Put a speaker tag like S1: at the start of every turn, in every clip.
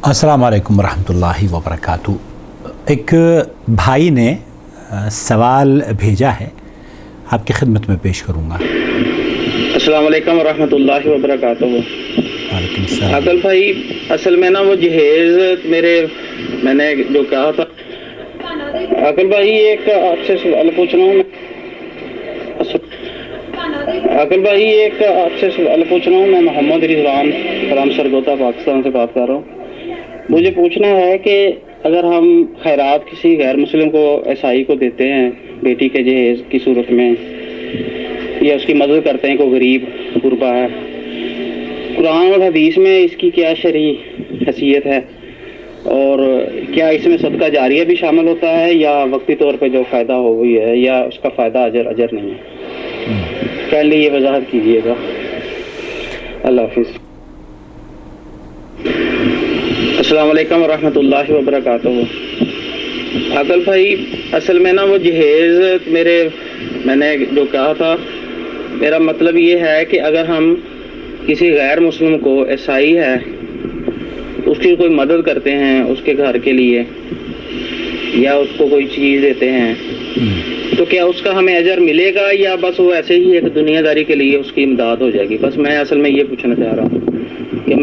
S1: अस्सलाम वालेकुम रहमतुल्लाहि व बरकातहू। एक भाई ने सवाल भेजा है, आपकी खिदमत में पेश करूँगा।
S2: अस्सलाम वालेकुम रहमतुल्लाहि व बरकातहू।
S1: वालेकुम सलाम।
S2: अकल भाई, असल में ना वो जहेज़ मैंने जो कहा था, अकल भाई एक आपसे सवाल पूछ रहा हूँ। अकल भाई एक आपसे सवाल पूछ रहा हूँ। मैं मोहम्मद रिजवान फ्राम सरगोदा पाकिस्तान से बात कर रहा हूँ। मुझे पूछना है कि अगर हम खैरात किसी गैर मुस्लिम को, ईसाई को देते हैं बेटी के जहेज़ की सूरत में, या उसकी मदद करते हैं, कोई गरीब गुरबा है, कुरान और हदीस में इसकी क्या शरई हैसियत है, और क्या इसमें सदका जारिया भी शामिल होता है, या वक्ती तौर पे जो फ़ायदा हो गई है, या उसका फ़ायदा अजर नहीं है? पहले ये वजाहत कीजिएगा। अल्लाह हाफिज़। अस्सलाम वालेकुम रहमतुल्लाहि व बरकातहू। अकल भाई, असल में ना वो जहेज़ मैंने जो कहा था, मेरा मतलब ये है कि अगर हम किसी गैर मुस्लिम को, ईसाई है, उसकी कोई मदद करते हैं उसके घर के लिए, या उसको कोई चीज़ देते हैं, तो क्या उसका हमें अजर मिलेगा, या बस वो ऐसे ही एक दुनियादारी के लिए उसकी इमदाद हो जाएगी? बस मैं असल में ये पूछना चाह रहा हूँ कि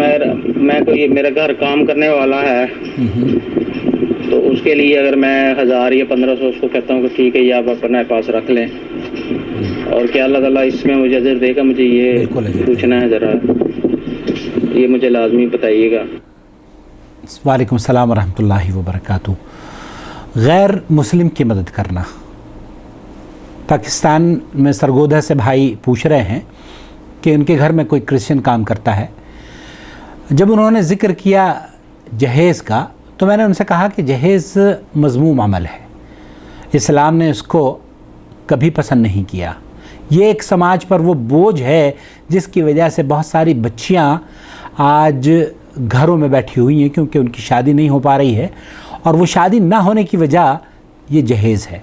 S2: मेरा घर काम करने वाला है, तो उसके लिए अगर मैं 1000 या 1500 उसको कहता हूँ कि ठीक है, ये आप अपने पास रख लें, और क्या अल्लाह ताला इसमें मुझे अजर देगा? मुझे ये पूछना है, ज़रा ये मुझे लाजमी बताइएगा।
S1: वालेकुम सलाम रहमतुल्लाहि व बरकातहू। गैर मुस्लिम की मदद करना। पाकिस्तान में सरगोदा से भाई पूछ रहे हैं कि उनके घर में कोई क्रिश्चियन काम करता है। जब उन्होंने ज़िक्र किया जहेज़ का, तो मैंने उनसे कहा कि जहेज़ मज़मूम अमल है, इस्लाम ने उसको कभी पसंद नहीं किया। ये एक समाज पर वो बोझ है जिसकी वजह से बहुत सारी बच्चियां आज घरों में बैठी हुई हैं क्योंकि उनकी शादी नहीं हो पा रही है, और वो शादी ना होने की वजह ये जहेज़ है।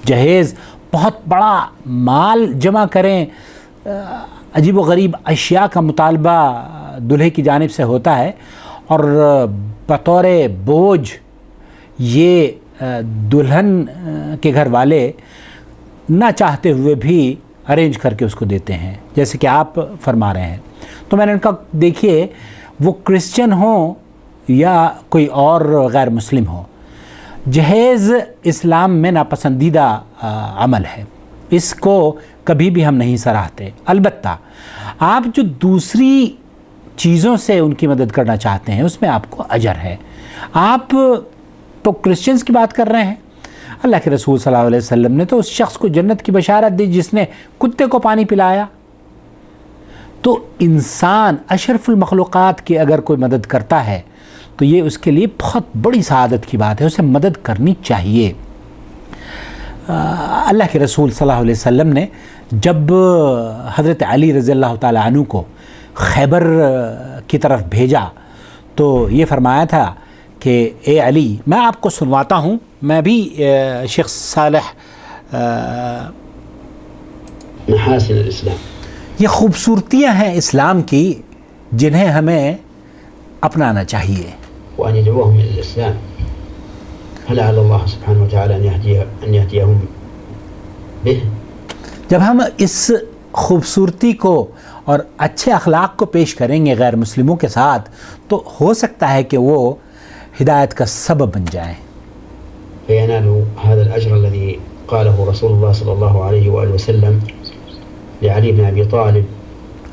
S1: जहेज़ बहुत बड़ा माल जमा करें, अजीब व गरीब अशिया का मुतालबा दूल्हे की जानिब से होता है, और बतौर बोझ ये दुल्हन के घर वाले ना चाहते हुए भी अरेंज करके उसको देते हैं, जैसे कि आप फरमा रहे हैं। तो मैंने उनका, देखिए वो क्रिश्चियन हो या कोई और गैर मुस्लिम हो, जहेज़ इस्लाम में नापसंदीदा अमल है, इसको कभी भी हम नहीं सराहते। अलबत्ता आप जो दूसरी चीज़ों से उनकी मदद करना चाहते हैं उसमें आपको अजर है। आप तो क्रिश्चियंस की बात कर रहे हैं, अल्लाह के रसूल सल्लल्लाहु अलैहि वसल्लम ने तो उस शख्स को जन्नत की बशारत दी जिसने कुत्ते को पानी पिलाया। तो इंसान अशरफुल मखलूक़ात की अगर कोई मदद करता है तो ये उसके लिए बहुत बड़ी सआदत की बात है, उसे मदद करनी चाहिए। अल्लाह के रसूल सल्लल्लाहु अलैहि वसल्लम ने जब हज़रत अली रज़ियल्लाहु ताला अन्हु को खैबर की तरफ भेजा तो ये फरमाया था कि ए अली, मैं आपको सुनवाता हूँ, मैं भी शेख सालेह
S3: महासिन इस्लाम, ये
S1: खूबसूरतियाँ हैं इस्लाम की जिन्हें हमें अपनाना चाहिए। जब हम इस खूबसूरती को और अच्छे अखलाक को पेश करेंगे गैर मुस्लिमों के साथ, तो हो सकता है कि वो हिदायत का सबब बन जाएं।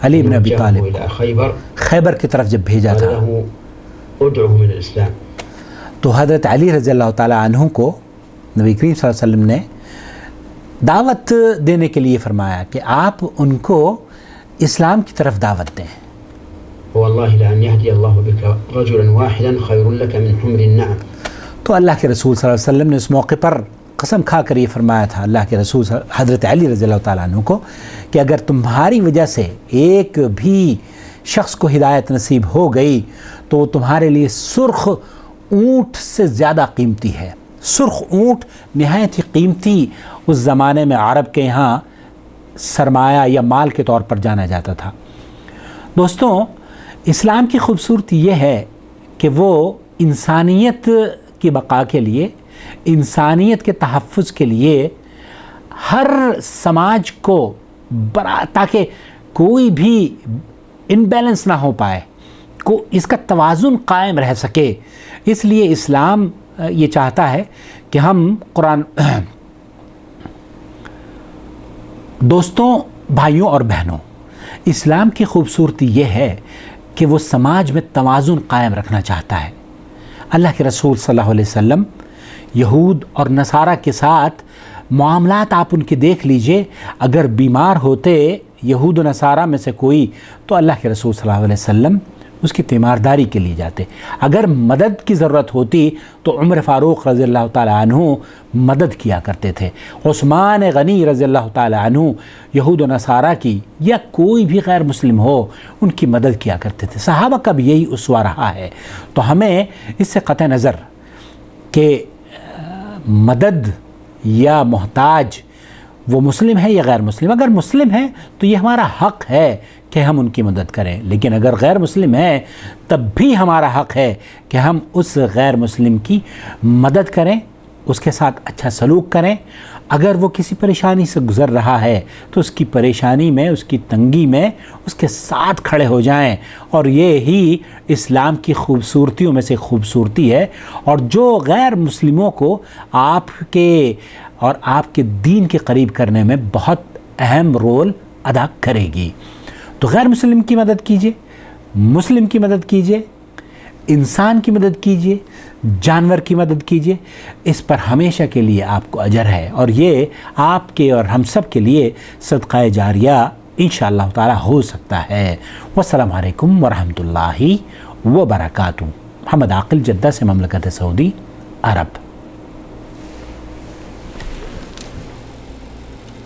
S1: अली इब्न अबी तालिब खैबर की तरफ जब भेजा था तो हज़रत अली रज़ियल्लाहु ताला अन्हु को नबी करीम सल्लल्लाहु अलैहि वसल्लम ने दावत देने के लिए फरमाया कि आप उनको इस्लाम की तरफ दावत दें। तो अल्लाह के रसूल सल्लल्लाहु अलैहि वसल्लम ने उस मौके पर कसम खा कर ये फरमाया था, अल्लाह के रसूल हज़रत अली रज़ियल्लाहु ताला अन्हु को, कि अगर तुम्हारी वजह से एक भी शख्स को हिदायत नसीब हो गई तो वो तुम्हारे लिए सुर्ख ऊँट से ज़्यादा कीमती है। सुर्ख ऊँट नहायत ही कीमती उस ज़माने में अरब के यहाँ सरमाया या माल के तौर पर जाना जाता था। दोस्तों, इस्लाम की खूबसूरती ये है کہ وہ انسانیت کی بقا کے لیے، انسانیت کے تحفظ کے لیے ہر سماج کو تاکہ کوئی بھی امبیلنس نہ ہو پائے، اس کا توازن قائم رہ سکے، اس لیے اسلام یہ چاہتا ہے کہ ہم قرآن دوستوں، بھائیوں اور بہنوں، اسلام کی خوبصورتی یہ ہے کہ وہ سماج میں توازن قائم رکھنا چاہتا ہے۔ اللہ کے رسول صلی اللہ علیہ وسلم یہود اور نصارہ کے ساتھ معاملات آپ ان کے دیکھ لیجئے، اگر بیمار ہوتے یہود و نصارہ میں سے کوئی تو اللہ کے رسول صلی اللہ علیہ وسلم اس کی تیمارداری کے لیے جاتے، اگر مدد کی ضرورت ہوتی تو عمر فاروق رضی اللہ تعالیٰ عنہ مدد کیا کرتے تھے، عثمان غنی رضی اللہ تعالیٰ عنہ یہود و نصارہ کی یا کوئی بھی غیر مسلم ہو ان کی مدد کیا کرتے تھے۔ صحابہ کا بھی یہی اسوہ رہا ہے، تو ہمیں اس سے قطع نظر کہ مدد یا محتاج وہ مسلم ہے یا غیر مسلم، اگر مسلم ہے تو یہ ہمارا حق ہے کہ ہم ان کی مدد کریں، لیکن اگر غیر مسلم ہے تب بھی ہمارا حق ہے کہ ہم اس غیر مسلم کی مدد کریں، اس کے ساتھ اچھا سلوک کریں۔ اگر وہ کسی پریشانی سے گزر رہا ہے تو اس کی پریشانی میں، اس کی تنگی میں اس کے ساتھ کھڑے ہو جائیں، اور یہ ہی اسلام کی خوبصورتیوں میں سے خوبصورتی ہے، اور جو غیر مسلموں کو آپ کے اور آپ کے دین کے قریب کرنے میں بہت اہم رول ادا کرے گی۔ تو غیر مسلم کی مدد کیجیے، مسلم کی مدد کیجیے، انسان کی مدد کیجیے، جانور کی مدد کیجیے، اس پر ہمیشہ کے لیے آپ کو اجر ہے، اور یہ آپ کے اور ہم سب کے لیے صدقہ جاریہ انشاءاللہ تعالی ہو سکتا ہے۔ والسلام علیکم ورحمۃ اللہ وبرکاتہ۔ محمد عاقل، جدہ سے، مملکت سعودی عرب۔